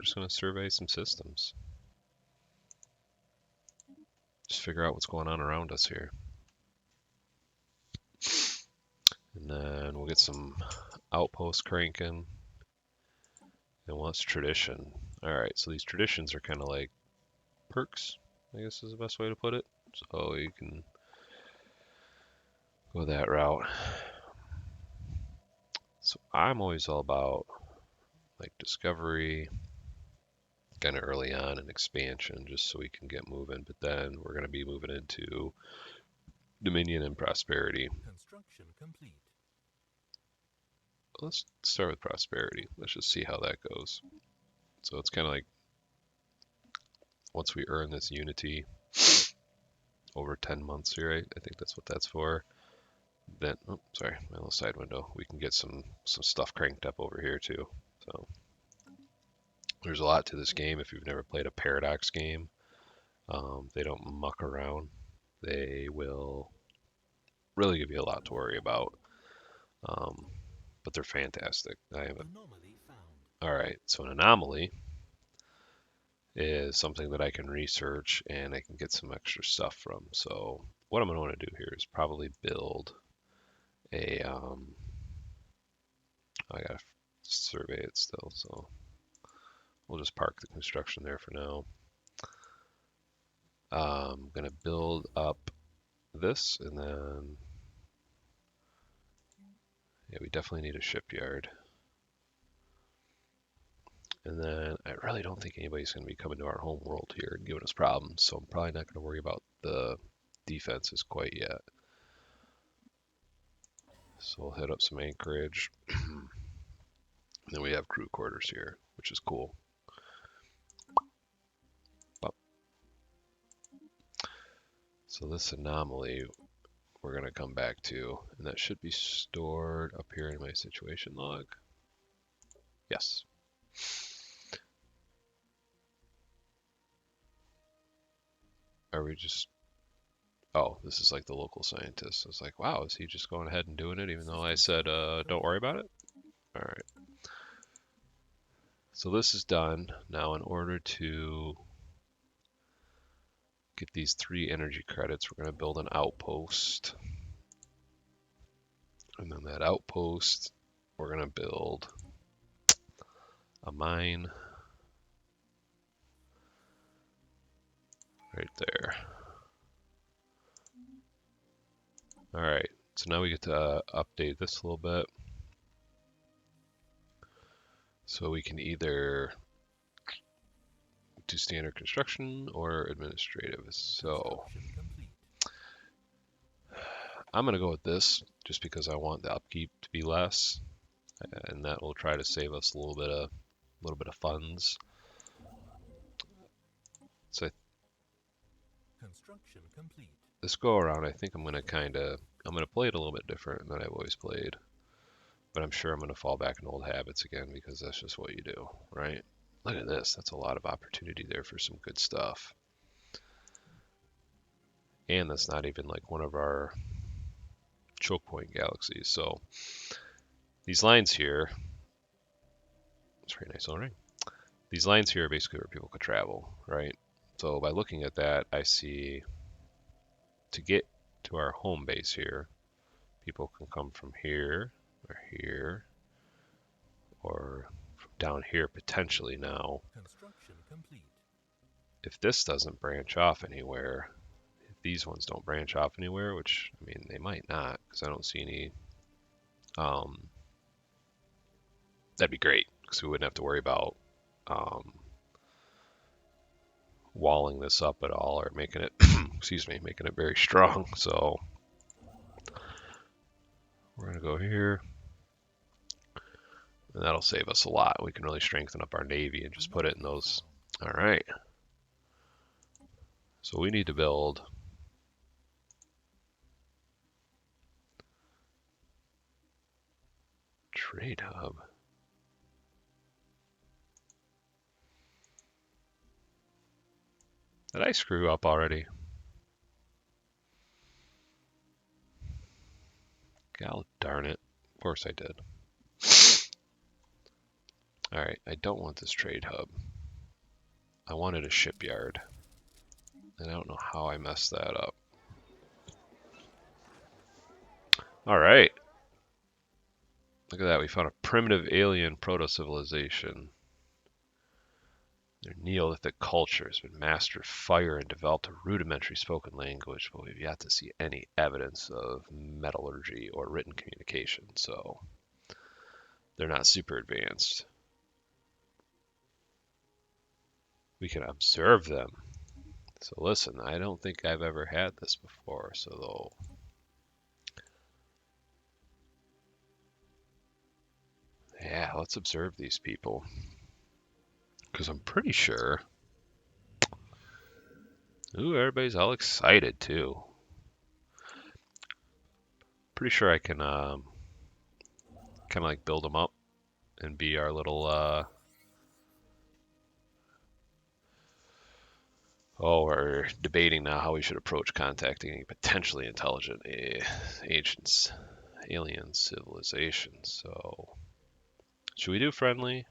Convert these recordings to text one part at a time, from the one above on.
we're just going to survey some systems. Just figure out what's going on around us here. And then we'll get some outposts cranking. And what's tradition? Alright, so these traditions are kind of like perks, I guess is the best way to put it. So you can go that route. So I'm always all about like discovery, kind of early on, and expansion, just so we can get moving. But then we're going to be moving into dominion and prosperity. Construction complete. Let's start with prosperity. Let's just see how that goes. So it's kind of like once we earn this unity over 10 months here, right? I think that's what that's for. Then, oh, sorry, my little side window. We can get some stuff cranked up over here too. So there's a lot to this game. If you've never played a Paradox game, they don't muck around. They will really give you a lot to worry about. But they're fantastic. Anomaly found. All right, so an anomaly is something that I can research and I can get some extra stuff from. So what I'm going to want to do here is probably build a, I gotta survey it still, so we'll just park the construction there for now. I'm going to build up this, and then, yeah, we definitely need a shipyard. And then I really don't think anybody's going to be coming to our home world here and giving us problems, so I'm probably not going to worry about the defenses quite yet. So we'll hit up some anchorage. And then we have crew quarters here, which is cool. So this anomaly we're going to come back to, and that should be stored up here in my situation log. Yes. Are we just... Oh, this is like the local scientist. I was like, wow, is he just going ahead and doing it even though I said don't worry about it? All right. So this is done. Now in order to get these 3 energy credits, we're going to build an outpost. And then that outpost, we're going to build a mine right there. All right, so now we get to update this a little bit. So we can either do standard construction or administrative. So I'm going to go with this just because I want the upkeep to be less, and that will try to save us a little bit of funds. So construction complete. This go around, I think I'm going to play it a little bit different than I've always played, but I'm sure I'm going to fall back in old habits again because that's just what you do, right? Look at this. That's a lot of opportunity there for some good stuff. And that's not even like one of our choke point galaxies. So these lines here, it's very nice little ring. These lines here are basically where people could travel, right? So by looking at that, I see to get to our home base here, people can come from here or here or from down here potentially now. Construction complete. If this doesn't branch off anywhere, if these ones don't branch off anywhere, which, I mean, they might not because I don't see any, that'd be great because we wouldn't have to worry about walling this up at all or making it, excuse me, making it very strong. So we're going to go here. And that'll save us a lot. We can really strengthen up our Navy and just put it in those. All right. So we need to build trade hub. Did I screw up already? God darn it. Of course I did. All right, I don't want this trade hub. I wanted a shipyard. And I don't know how I messed that up. Alright. Look at that. We found a primitive alien proto-civilization. Their Neolithic culture has been mastered fire and developed a rudimentary spoken language, but we've yet to see any evidence of metallurgy or written communication, so they're not super advanced. We can observe them. So listen, I don't think I've ever had this before, so though. Yeah, let's observe these people. Because I'm pretty sure. Ooh, everybody's all excited too. Pretty sure I can kind of like build them up and be our little oh, we're debating now how we should approach contacting any potentially intelligent agents, alien civilizations. So, should we do friendly?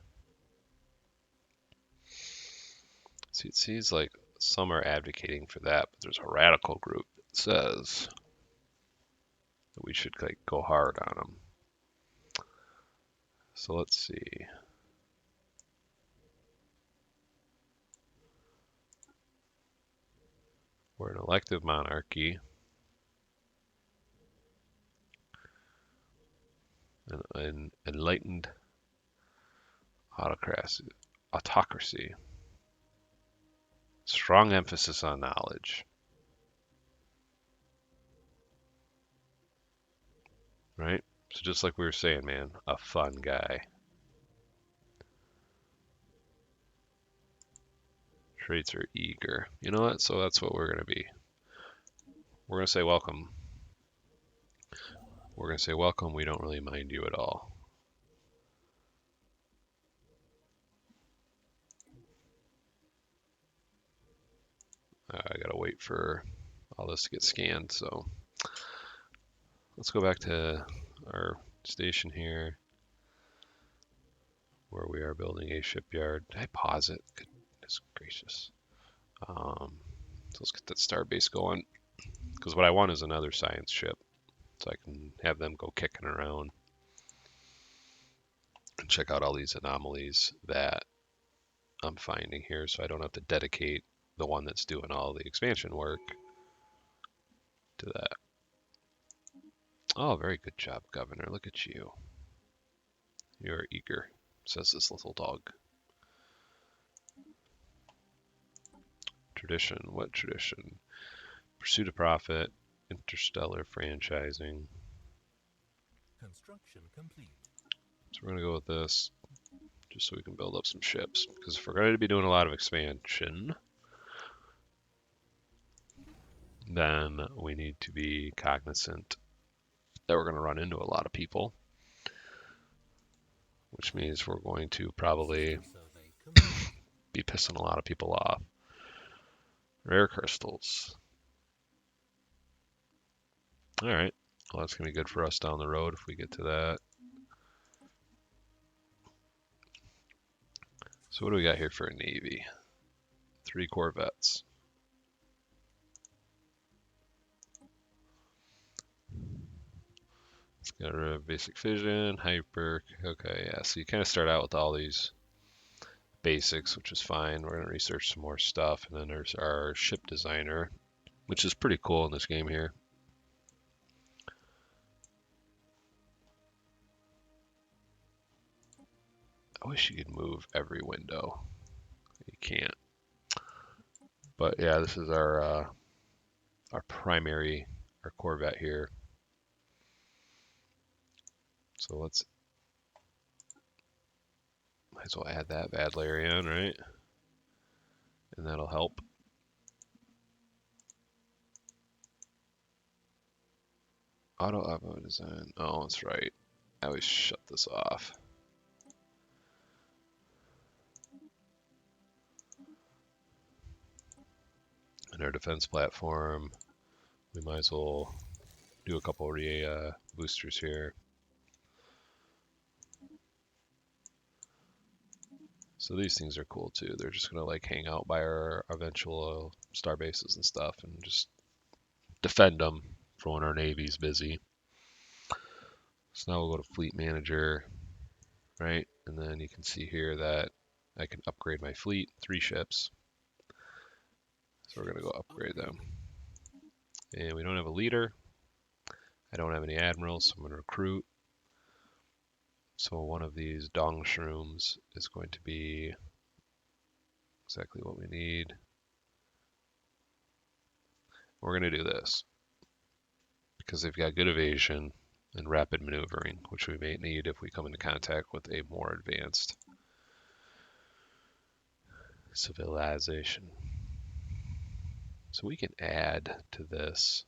See, it seems like some are advocating for that, but there's a radical group that says that we should like go hard on them. So let's see. We're an elective monarchy. An enlightened autocracy. Strong emphasis on knowledge. Right? So just like we were saying, man, a fun guy. Traits are eager. You know what? So that's what we're going to be. We're going to say welcome. We're going to say welcome. We don't really mind you at all. I got to wait for all this to get scanned. So let's go back to our station here where we are building a shipyard. Did I pause it? Goodness gracious. So let's get that starbase going. Because what I want is another science ship. So I can have them go kicking around and check out all these anomalies that I'm finding here, so I don't have to dedicate the one that's doing all the expansion work to that. Oh, very good job, Governor. Look at you. You're eager, says this little dog. Tradition. What tradition? Pursuit of profit, interstellar franchising. Construction complete. So we're going to go with this just so we can build up some ships. Because if we're going to be doing a lot of expansion, then we need to be cognizant that we're going to run into a lot of people, which means we're going to probably be pissing a lot of people off. Rare crystals. All right. Well, that's going to be good for us down the road if we get to that. So what do we got here for a Navy? 3 corvettes. It's got a basic fission, hyper. Okay, yeah. So you kind of start out with all these basics, which is fine. We're going to research some more stuff. And then there's our ship designer, which is pretty cool in this game here. I wish you could move every window. You can't. But yeah, this is our primary, our corvette here. So let's might as well add that Vadlarian, right? And that'll help. Auto design. Oh, that's right. I always shut this off. And our defense platform, we might as well do a couple of boosters here. So these things are cool too. They're just gonna like hang out by our eventual star bases and stuff and just defend them for when our navy's busy. So now we'll go to Fleet Manager, right? And then you can see here that I can upgrade my fleet, 3 ships. So we're gonna go upgrade them. And we don't have a leader. I don't have any admirals, so I'm gonna recruit. So one of these Dongshrooms is going to be exactly what we need. We're gonna do this because they've got good evasion and rapid maneuvering, which we may need if we come into contact with a more advanced civilization. So we can add to this.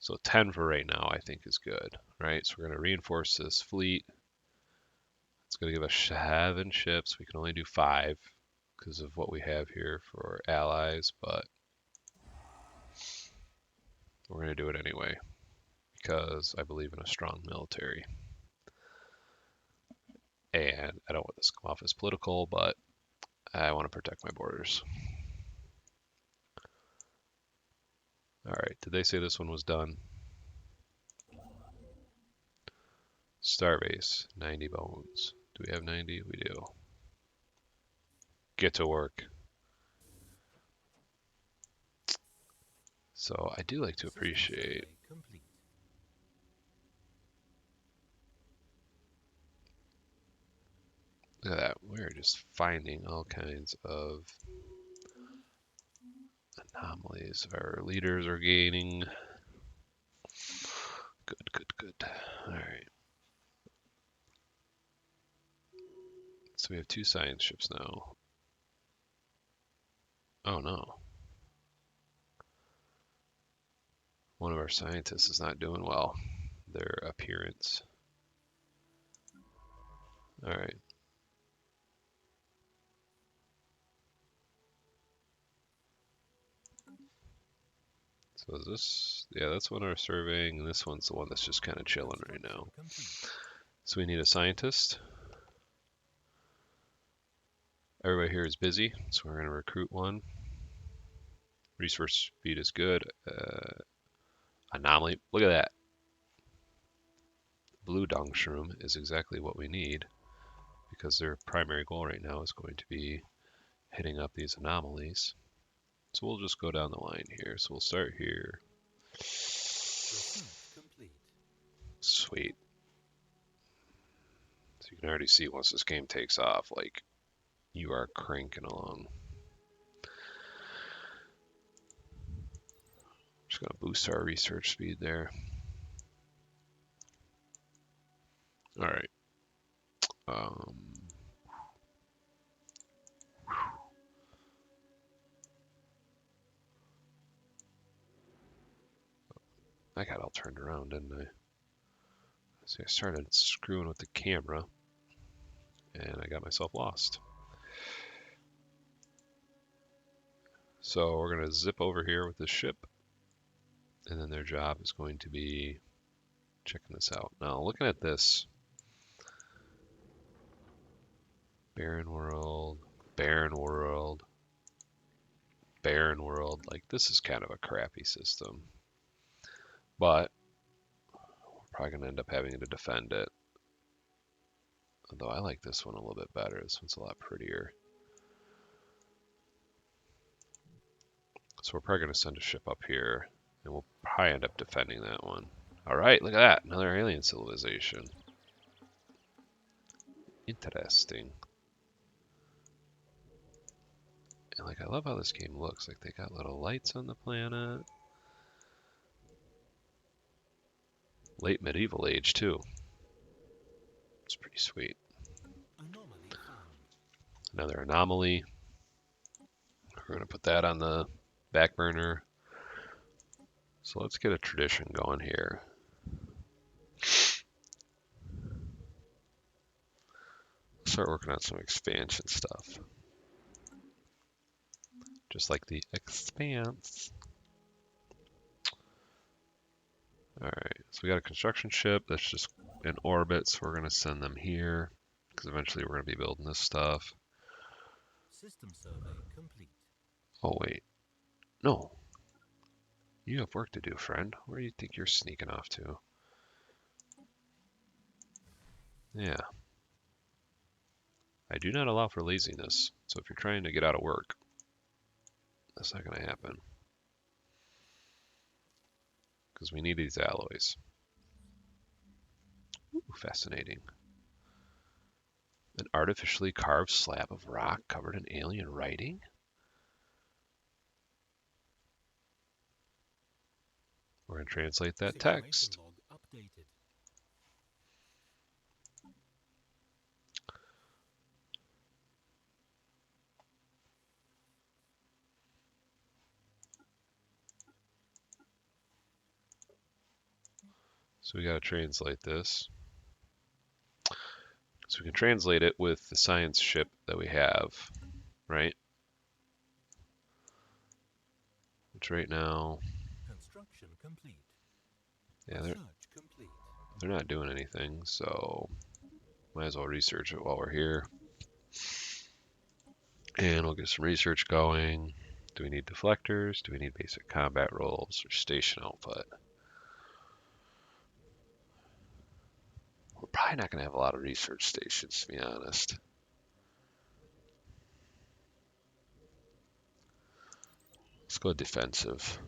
So 10 for right now, I think is good, right? So we're going to reinforce this fleet. It's going to give us 7 ships. We can only do 5 because of what we have here for allies, but we're going to do it anyway because I believe in a strong military. And I don't want this to come off as political, but I want to protect my borders. All right, did they say this one was done? Starbase, 90 bones. Do we have 90? We do. Get to work. So I do like to System appreciate. survey complete. Look at that. We're just finding all kinds of anomalies. Our leaders are gaining. Good, good, good. All right. So we have 2 science ships now. Oh no. One of our scientists is not doing well. Their appearance. All right. So is this, yeah, that's one our surveying, and this one's the one that's just kind of chilling right now. Complete. So we need a scientist. Everybody here is busy, so we're going to recruit one. Resource speed is good. Anomaly, look at that. Blue Dongsshroom is exactly what we need because their primary goal right now is going to be hitting up these anomalies. So we'll just go down the line here. So we'll start here. Pursuit complete. Sweet. So you can already see once this game takes off, like, you are cranking along. Just gonna boost our research speed there. All right. I got all turned around, didn't I? See, I started screwing with the camera, and I got myself lost. So we're gonna zip over here with this ship, and then their job is going to be checking this out. Now, looking at this, barren world, barren world, barren world, like this is kind of a crappy system, but we're probably gonna end up having to defend it. Although I like this one a little bit better. This one's a lot prettier. So we're probably gonna send a ship up here, and we'll probably end up defending that one. All right, look at that, another alien civilization. Interesting. And like, I love how this game looks. Like, they got little lights on the planet. Late medieval age, too. It's pretty sweet. Anomaly found. Another anomaly. We're going to put that on the back burner. So let's get a tradition going here. Start working on some expansion stuff. Just like the Expanse. Alright, so we got a construction ship that's just in orbit, so we're going to send them here, because eventually we're going to be building this stuff. System survey complete. Oh, wait. No. You have work to do, friend. Where do you think you're sneaking off to? Yeah. I do not allow for laziness, so if you're trying to get out of work, that's not going to happen. Because we need these alloys. Ooh, fascinating. An artificially carved slab of rock covered in alien writing? We're going to translate that Situation text. log updated. So we got to translate this. So we can translate it with the science ship that we have, right? Which right now, Construction complete. yeah, Research complete. they're not doing anything, so might as well research it while we're here. And we'll get some research going. Do we need deflectors? Do we need basic combat roles or station output? We're probably not going to have a lot of research stations, to be honest. Let's go defensive.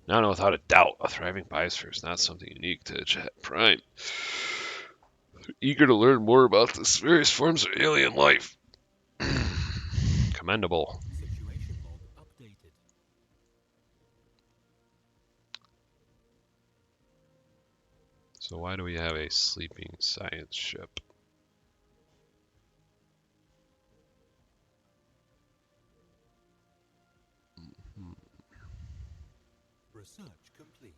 Now, without a doubt, a thriving biosphere is not something unique to Jet Prime. Eager to learn more about the various forms of alien life. Commendable. Situation log updated. So why do we have a sleeping science ship? Research complete.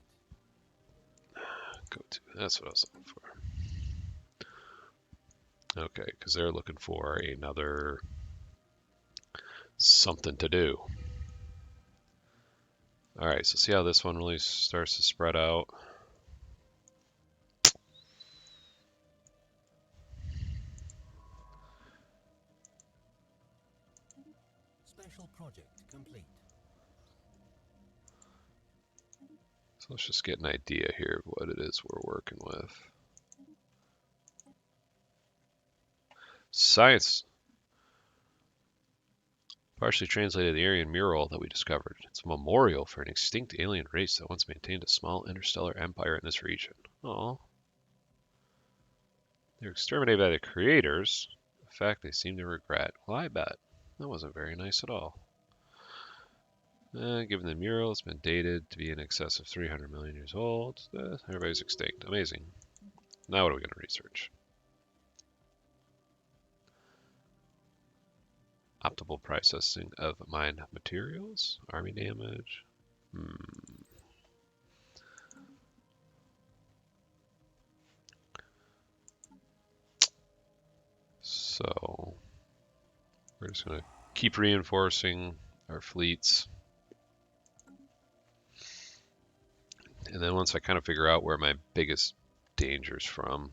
Go to, that's what I was looking for. Okay, because they're looking for another something to do. All right, so see how this one really starts to spread out. Special project complete. So let's just get an idea here of what it is we're working with. Science partially translated the Aryan mural that we discovered. It's a memorial for an extinct alien race that once maintained a small interstellar empire in this region. Oh, they were exterminated by the creators, a fact they seem to regret. Well, I bet. That wasn't very nice at all. Given the mural has been dated to be in excess of 300 million years old, everybody's extinct. Amazing. Now what are we going to research? Optimal processing of mined materials? Army damage? So we're just going to keep reinforcing our fleets. And then once I kind of figure out where my biggest danger's from,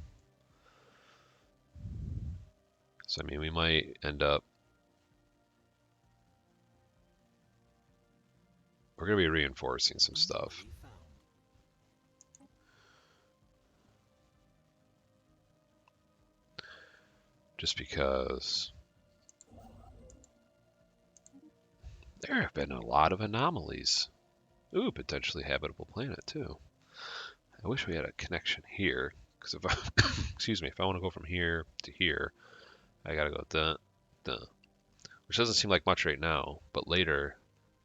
so I mean, we might end up, we're going to be reinforcing some stuff. Anomaly found. Just because there have been a lot of anomalies. Ooh, potentially habitable planet too. I wish we had a connection here, because if I, excuse me, if I want to go from here to here, I gotta go duh, duh. Which doesn't seem like much right now, but later,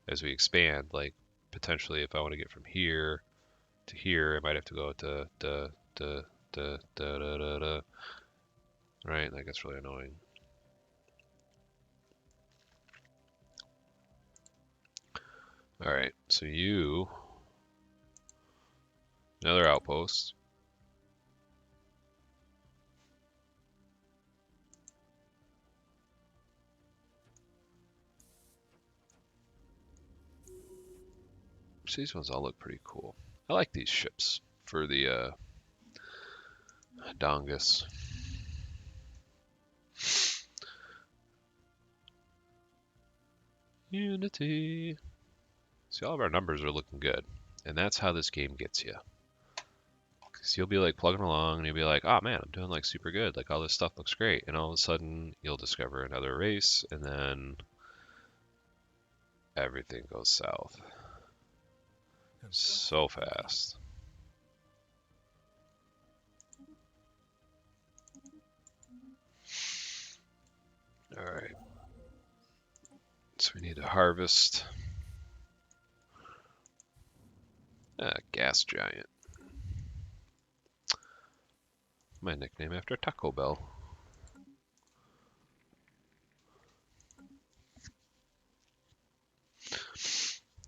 as we expand, like potentially if I want to get from here to here, I might have to go to duh, duh, duh, duh, duh, duh, duh. Right, that gets really annoying. All right, so you, another outpost. Which these ones all look pretty cool. I like these ships for the Dongus. Unity. See, all of our numbers are looking good. And that's how this game gets you. Because you'll be like plugging along and you'll be like, oh man, I'm doing like super good. Like all this stuff looks great. And all of a sudden you'll discover another race and then everything goes south. So fast. Alright. So we need to harvest. Gas giant. My nickname after Taco Bell.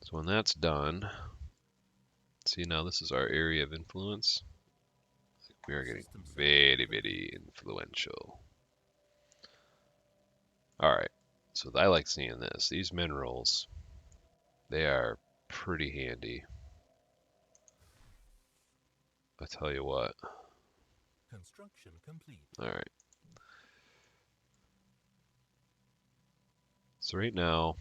So when that's done, see now this is our area of influence. We are getting very, very influential. Alright, so I like seeing this. These minerals, they are pretty handy. I tell you what. Construction complete. Alright. So right now,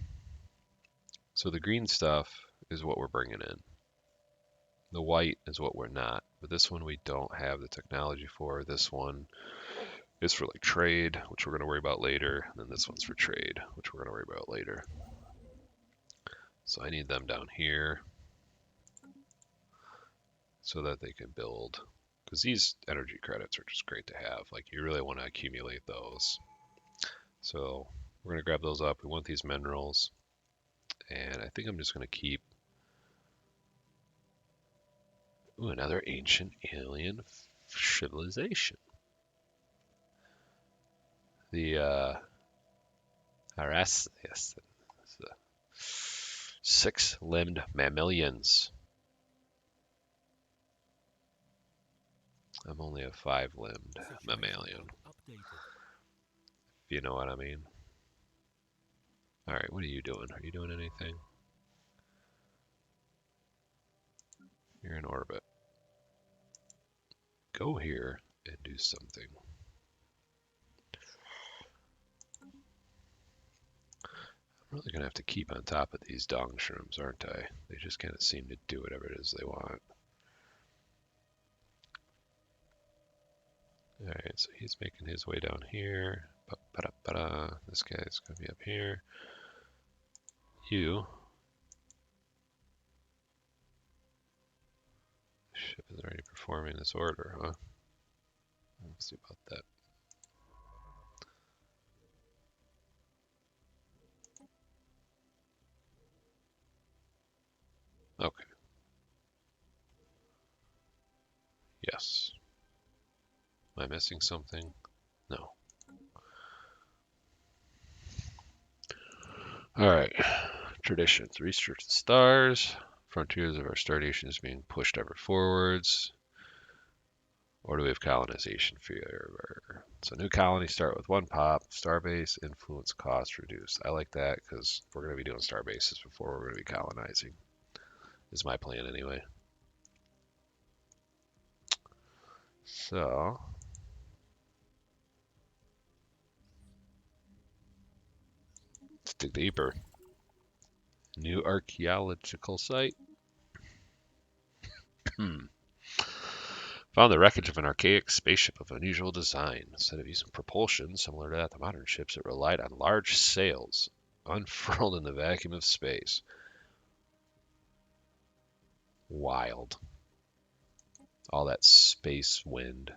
so the green stuff is what we're bringing in. The white is what we're not. But this one we don't have the technology for. This one is for like trade, which we're going to worry about later. And then this one's for trade, which we're going to worry about later. So I need them down here so that they can build. Because these energy credits are just great to have. Like you really want to accumulate those. So we're going to grab those up. We want these minerals. And I think I'm just going to keep... Ooh, another ancient alien civilization. The yes, the six-limbed mammalians. I'm only a five-limbed mammalian. If you know what I mean. Alright, what are you doing? Are you doing anything? You're in orbit. Go here and do something. I'm really going to have to keep on top of these Dongshrooms, aren't I? They just kind of seem to do whatever it is they want. Alright, so he's making his way down here. This guy's going to be up here. You. Ship is already performing this order, huh? Let's see about that. Okay. Yes. Am I missing something? No. Alright. Traditions. Research the stars. Frontiers of our star nation is being pushed ever forwards. Or do we have colonization fever? So new colonies start with 1 pop. Starbase, influence, cost reduced. I like that because we're going to be doing star bases before we're going to be colonizing. Is my plan anyway. So let's dig deeper. New archaeological site. Found the wreckage of an archaic spaceship of unusual design. Instead of using propulsion similar to that of modern ships, it relied on large sails unfurled in the vacuum of space. Wild. All that space wind.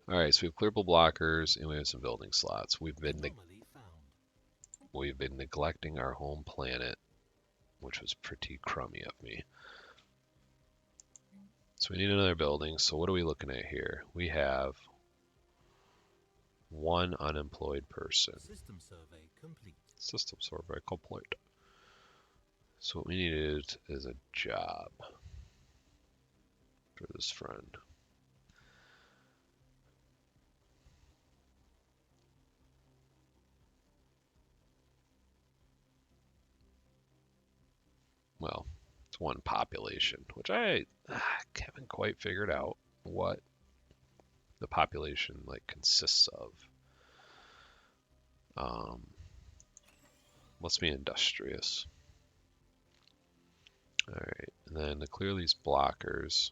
Alright, so we have clearable blockers and we have some building slots. We've been neglecting our home planet, which was pretty crummy of me. So we need another building. So what are we looking at here? We have 1 unemployed person. System survey complete. System survey complete. So what we need is a job for this friend. well, it's one population, which I haven't quite figured out what the population like consists of. Let's be industrious. All right, and then to clear these blockers,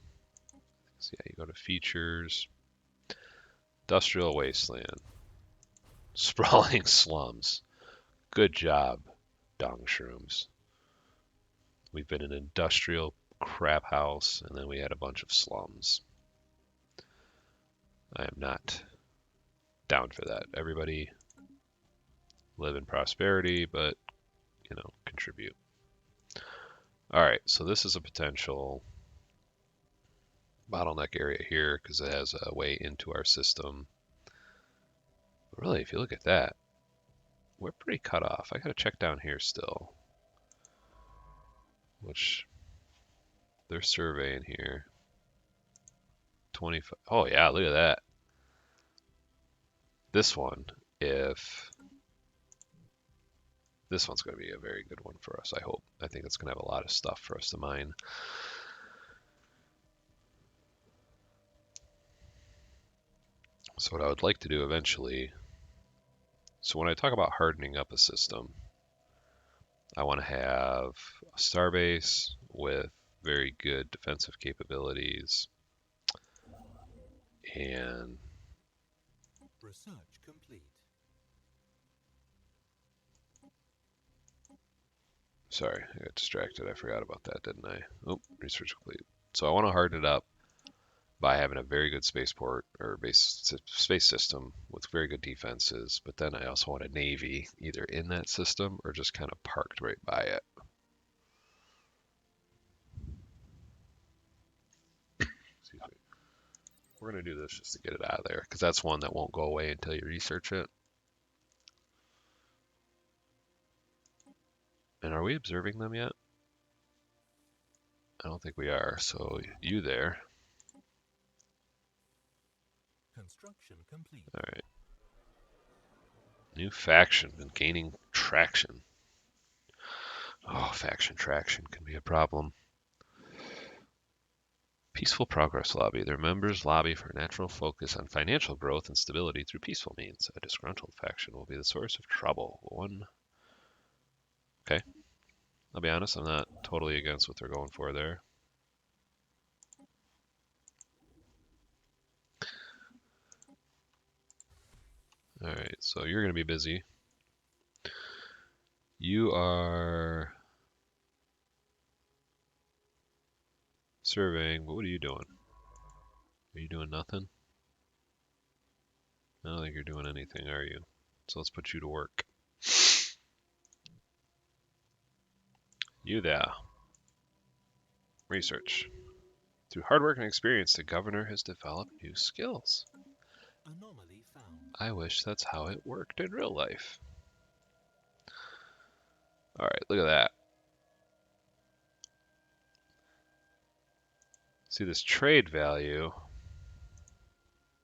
so yeah, you go to features, industrial wasteland, sprawling slums. Good job, Dongshrooms. We've been an industrial crap house, and then we had a bunch of slums. I am not down for that. Everybody live in prosperity, but, contribute. All right, so this is a potential bottleneck area here because it has a way into our system. But really, if you look at that, we're pretty cut off. I gotta check down here still, which they're surveying here. 25. Oh yeah, look at that. This one, this one's going to be a very good one for us, I hope. I think it's going to have a lot of stuff for us to mine. So what I would like to do eventually, so when I talk about hardening up a system, I want to have a starbase with very good defensive capabilities and Research complete. sorry, I got distracted. I forgot about that, didn't I? Oh, research complete. So I want to harden it up by having a very good spaceport or space system with very good defenses, but then I also want a navy either in that system or just kind of parked right by it. Excuse me. We're going to do this just to get it out of there because that's one that won't go away until you research it. And are we observing them yet? I don't think we are. So you there. Construction complete. All right. New faction been gaining traction. Oh, faction traction can be a problem. Peaceful Progress Lobby. Their members lobby for a natural focus on financial growth and stability through peaceful means. A disgruntled faction will be the source of trouble. Okay. I'll be honest, I'm not totally against what they're going for there. Alright, so you're going to be busy. You are surveying, but what are you doing? Are you doing nothing? I don't think you're doing anything, are you? So let's put you to work. You there. Research. Through hard work and experience, the governor has developed new skills. Anomaly found. I wish that's how it worked in real life. Alright, look at that. See this trade value.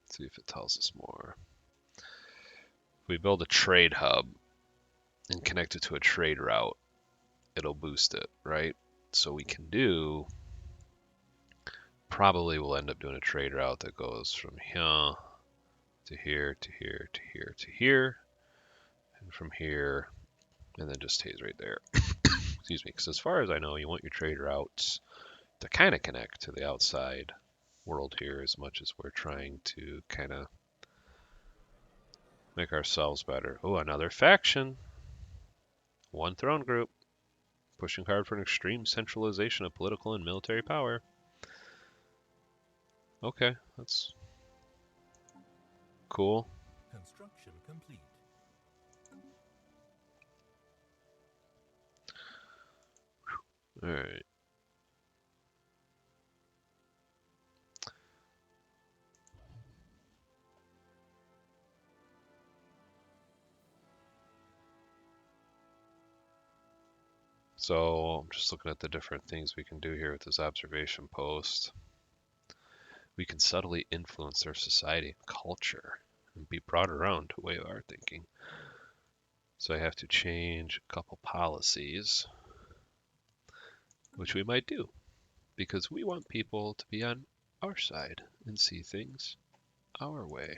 Let's see if it tells us more. If we build a trade hub and connect it to a trade route, it'll boost it, right? So we can do, probably we'll end up doing a trade route that goes from here to here to here to here to here, and from here, and then just stays right there. Excuse me, because as far as I know, you want your trade routes to kind of connect to the outside world here as much as we're trying to kind of make ourselves better. Oh, another faction. One throne group. Pushing hard for an extreme centralization of political and military power. Okay, that's cool. Construction complete. Alright. So I'm just looking at the different things we can do here with this observation post. We can subtly influence their society and culture and be brought around to a way of our thinking. So I have to change a couple policies. which we might do because we want people to be on our side and see things our way.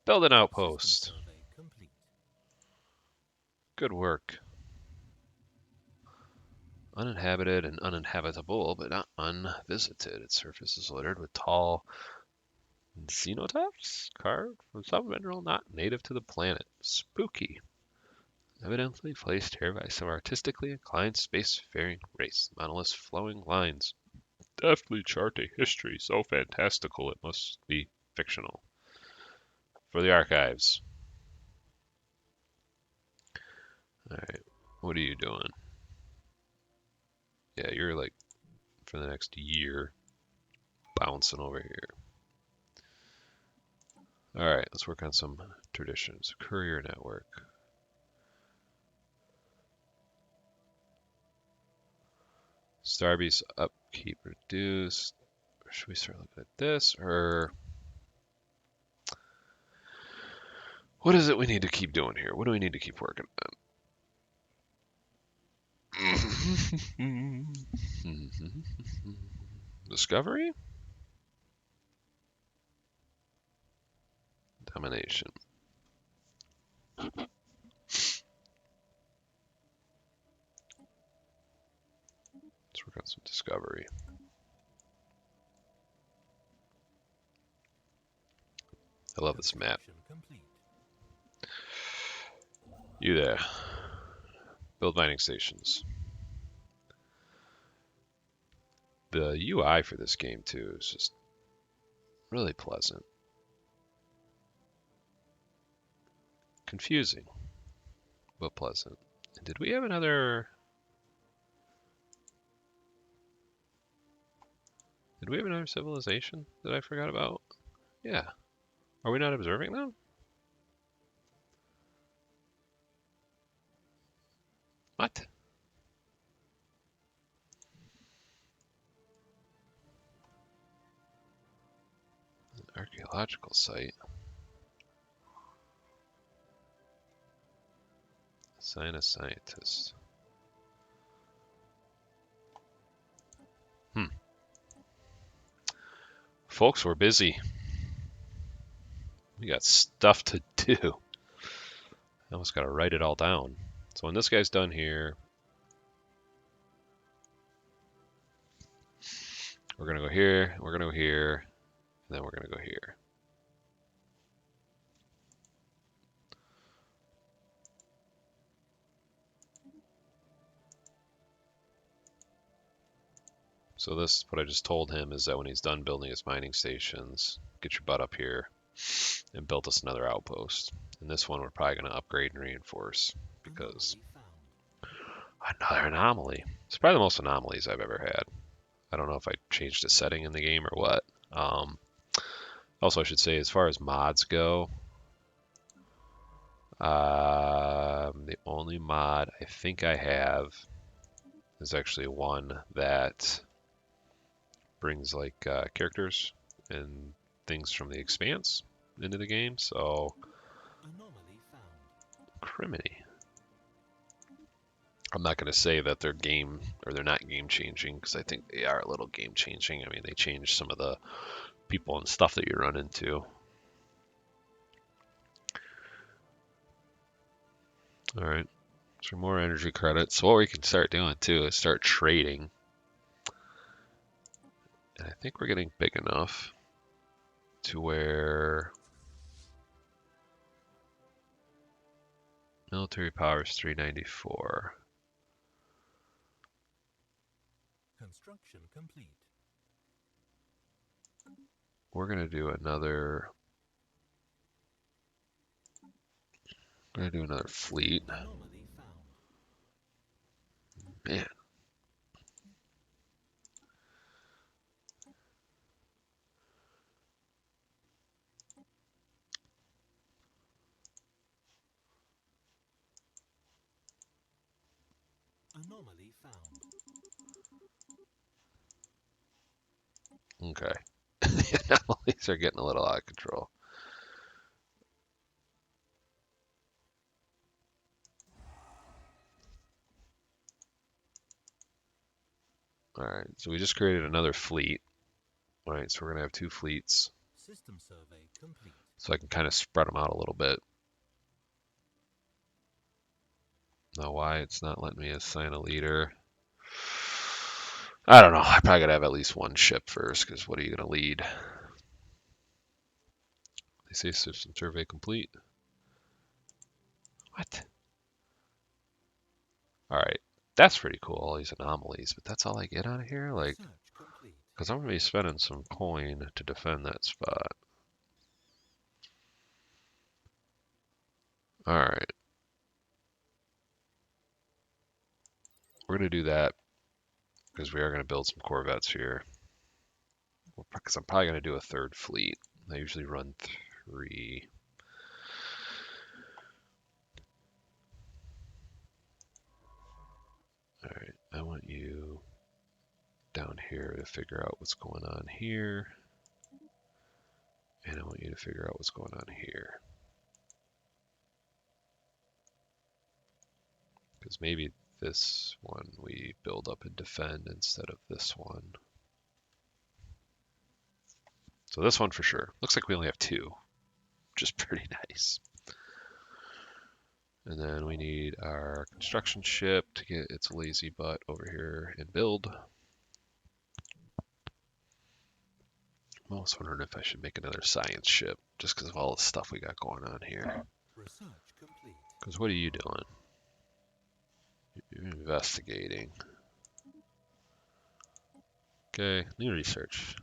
Build an System outpost. survey complete. Good work. Uninhabited and uninhabitable, but not unvisited. Its surface is littered with tall cenotaphs carved from some mineral not native to the planet. Spooky. Evidently placed here by some artistically inclined spacefaring race. Monoliths flowing lines deftly chart a history so fantastical it must be fictional. For the archives. Alright, what are you doing? Yeah, you're like, for the next year, bouncing over here. Alright, let's work on some traditions. Courier network. Starbeast upkeep reduced. Or should we start looking at this? Or what is it we need to keep doing here? What do we need to keep working on? Discovery? Domination. Let's work on some discovery. I love this map. Construction complete. You there. Build mining stations. The UI for this game, too, is just really pleasant. Confusing, but pleasant. And did we have another... Did we have another civilization that I forgot about? Yeah. Are we not observing them? What? An archaeological site. Assign a scientist. Folks, we're busy. We got stuff to do. I almost got to write it all down. So when this guy's done here, we're going to go here, we're going to go here, and then we're going to go here. So this is what I just told him, is that when he's done building his mining stations, get your butt up here and build us another outpost. And this one we're probably going to upgrade and reinforce because another anomaly. It's probably the most anomalies I've ever had. I don't know if I changed a setting in the game or what. Also, I should say, as far as mods go, the only mod I think I have is actually one that brings like characters and things from the Expanse into the game. So, Anomaly found. criminy. I'm not going to say that they're game or they're not game changing because I think they are a little game changing. I mean, they change some of the people and stuff that you run into. All right, so more energy credits. So what we can start doing too is start trading. And I think we're getting big enough to where military power is 394. Construction complete. We're gonna do another. We're gonna do another fleet. Anomaly found. Man. Anomaly found. Okay. The anomalies are getting a little out of control. Alright, so we just created another fleet. Alright, so we're gonna have 2 fleets. System survey complete. So I can kind of spread them out a little bit. Now why it's not letting me assign a leader? I don't know. I probably gotta have at least 1 ship first, because what are you gonna lead? They say system survey complete. What? Alright. That's pretty cool, all these anomalies, but that's all I get out of here? Like, Research complete. because I'm gonna be spending some coin to defend that spot. Alright. We're gonna do that because we are gonna build some corvettes here. Because I'm probably gonna do a 3rd fleet. I usually run 3. Alright, I want you down here to figure out what's going on here. And I want you to figure out what's going on here. Because maybe this one we build up and defend instead of this one. So this one for sure. Looks like we only have 2, which is pretty nice. And then we need our construction ship to get its lazy butt over here and build. I'm almost wondering if I should make another science ship, just because of all the stuff we got going on here. Research complete. Because what are you doing? You're investigating. Okay, new research.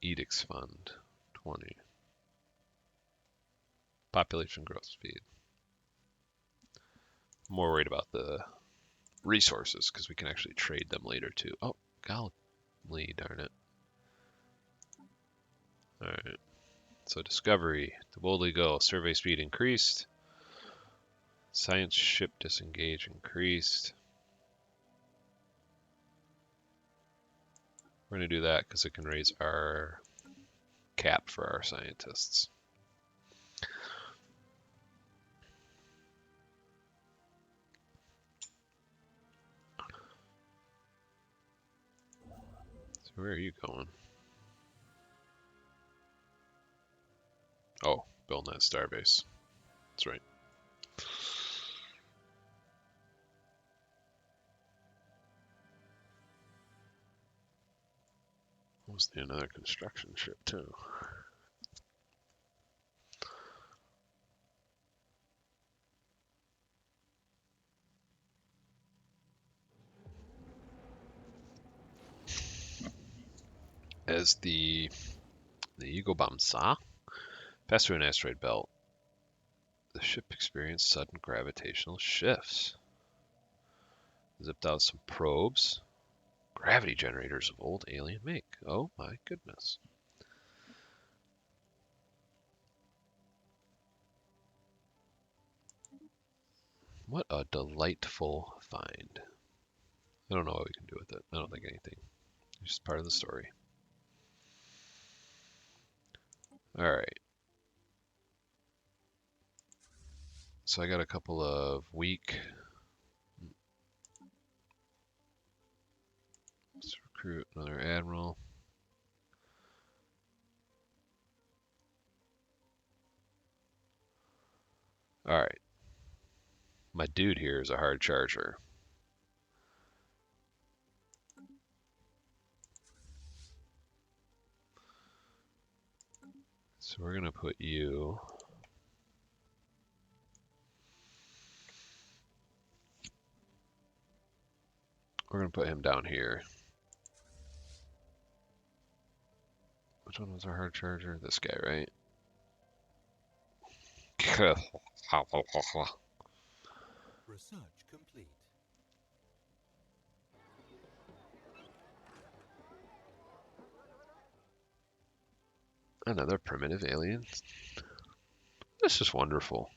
Edicts Fund, 20. Population growth speed. I'm more worried about the resources, because we can actually trade them later too. Oh, golly darn it. Alright. So discovery, to boldly go, survey speed increased. Science ship disengage increased. We're going to do that because it can raise our cap for our scientists. So where are you going? Oh, building that starbase. That's right. Almost need another construction ship too. As the Eagle bomb saw, passed through an asteroid belt, the ship experienced sudden gravitational shifts. Zipped out some probes, gravity generators of old alien make. Oh my goodness. What a delightful find. I don't know what we can do with it. I don't think anything. It's just part of the story. Alright. So I got a couple of weak. Let's recruit another admiral. Alright. My dude here is a hard charger. So we're going to put you. We're going to put him down here. Which one was our hard charger? This guy, right? Research complete. Another primitive alien. This is wonderful.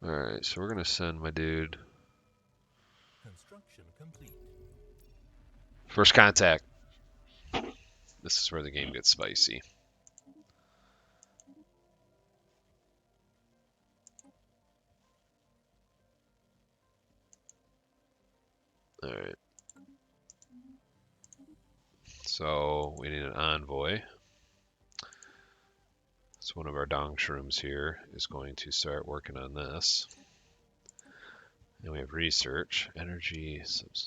Alright, so we're going to send my dude. Construction complete. First contact. This is where the game gets spicy. So we need an envoy. So one of our Dongshrooms here is going to start working on this. And we have research, energy, let's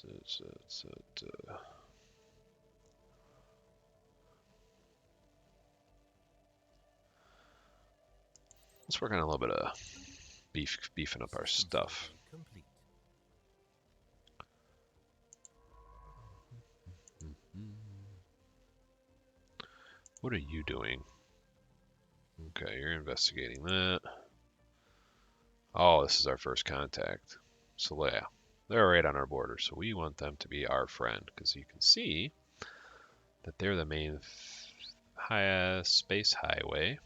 work on a little bit of beefing up our System stuff. survey complete. What are you doing? Okay, you're investigating that. Oh, this is our first contact. So yeah, they're right on our border. So we want them to be our friend because you can see that they're the main space highway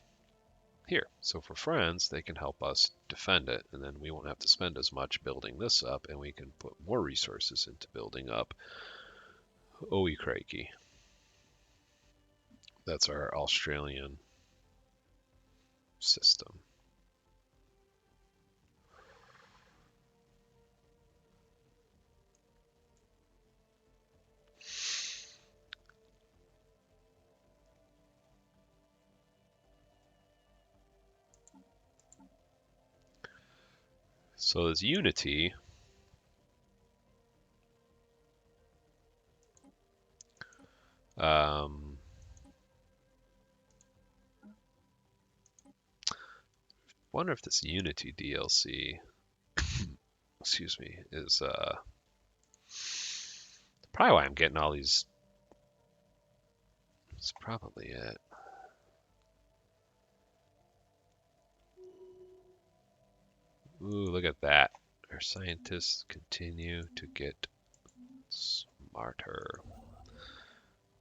here. So for friends, they can help us defend it, and then we won't have to spend as much building this up, and we can put more resources into building up. Oh, crikey. That's our Australian system. So this unity, wonder if this Unity DLC, excuse me, is probably why I'm getting all these. It's probably it. Ooh, look at that. Our scientists continue to get smarter.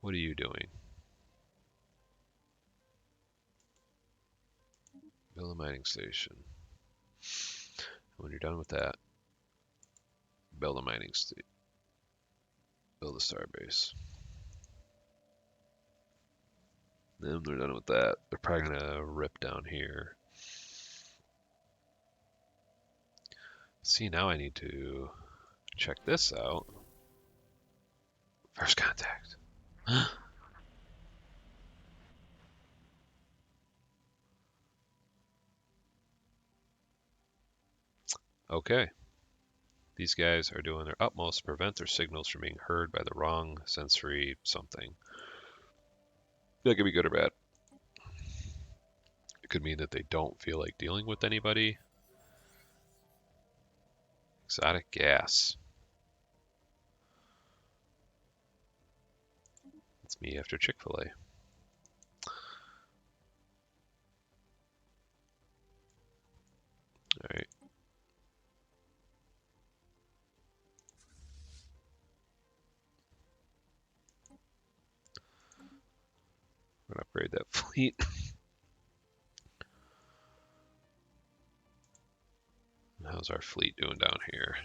What are you doing? Build a mining station. When you're done with that, build a mining station. Build a starbase. Then they're done with that. They're probably gonna rip down here. See, now I need to check this out. First contact. Okay. These guys are doing their utmost to prevent their signals from being heard by the wrong sensory something. That could be good or bad. It could mean that they don't feel like dealing with anybody. Exotic gas. It's me after Chick-fil-A. Alright. I'm gonna upgrade that fleet. How's our fleet doing down here?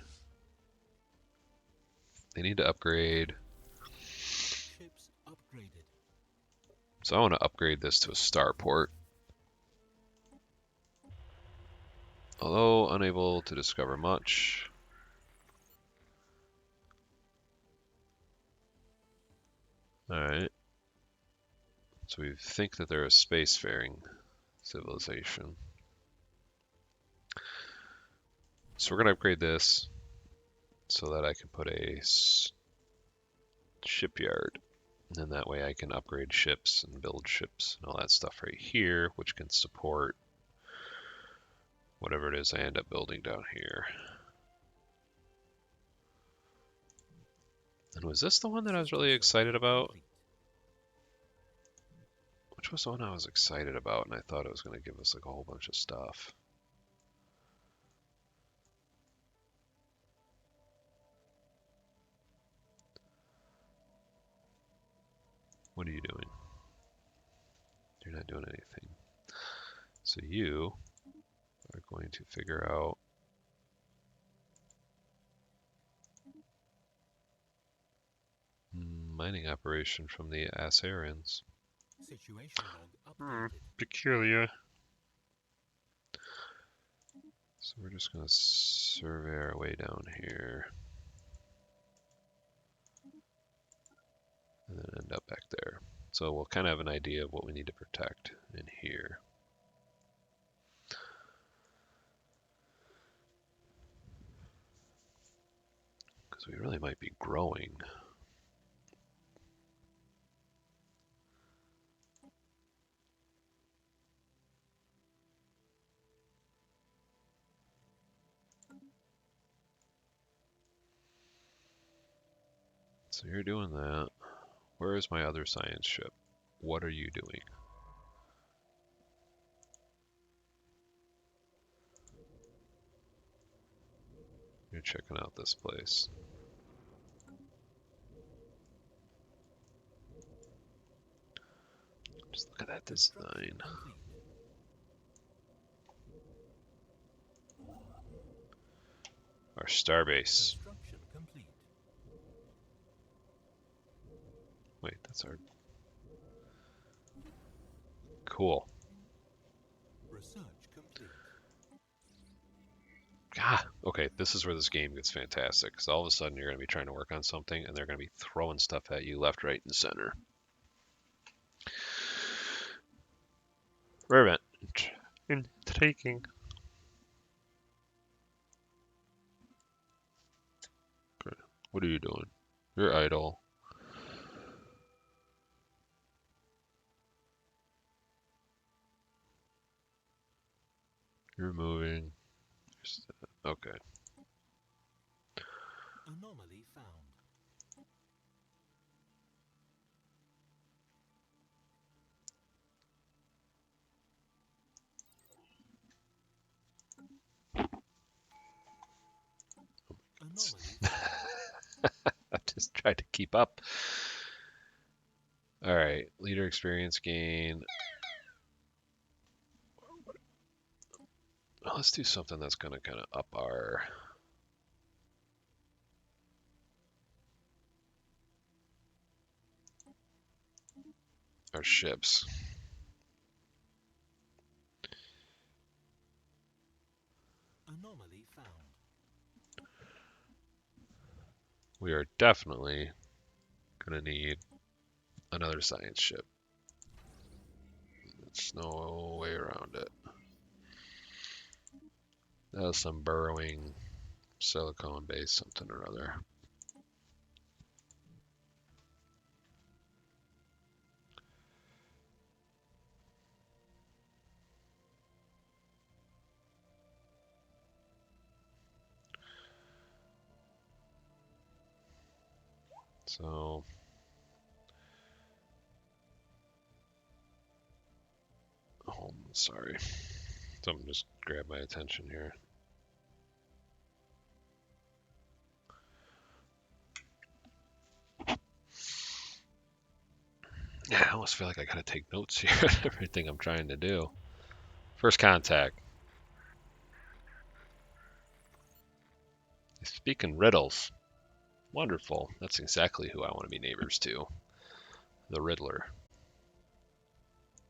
They need to upgrade. Ships upgraded. So I want to upgrade this to a starport. Although unable to discover much. Alright. So we think that they're a spacefaring civilization. So we're going to upgrade this so that I can put a shipyard. And then that way I can upgrade ships and build ships and all that stuff right here, which can support whatever it is I end up building down here. And was this the one that I was really excited about? Which was the one I was excited about and I thought it was going to give us like a whole bunch of stuff? What are you doing? You're not doing anything. So you are going to figure out mining operation from the Assyrians. Situation log updated. Peculiar. So we're just going to survey our way down here. and then end up back there. So we'll kind of have an idea of what we need to protect in here. Because we really might be growing. So you're doing that. Where is my other science ship? What are you doing? You're checking out this place. Just look at that design. Complete. Our starbase. Construction complete. Wait, that's our... Cool. Research complete. Ah, okay, this is where this game gets fantastic. Because all of a sudden you're going to be trying to work on something and they're going to be throwing stuff at you left, right, and center. Very intriguing. Okay, what are you doing? You're idle. You're moving. Okay. Anomaly found. Anomaly found. I just tried to keep up. All right, leader experience gain. Well, let's do something that's going to kind of up our ships. Anomaly found. We are definitely going to need another science ship. There's no way around it. That was some burrowing silicone base something or other. So oh, sorry. Something just grabbed my attention here. Yeah, I almost feel like I gotta take notes here of everything I'm trying to do. First contact. They speak in riddles. Wonderful. That's exactly who I want to be neighbors to. The Riddler.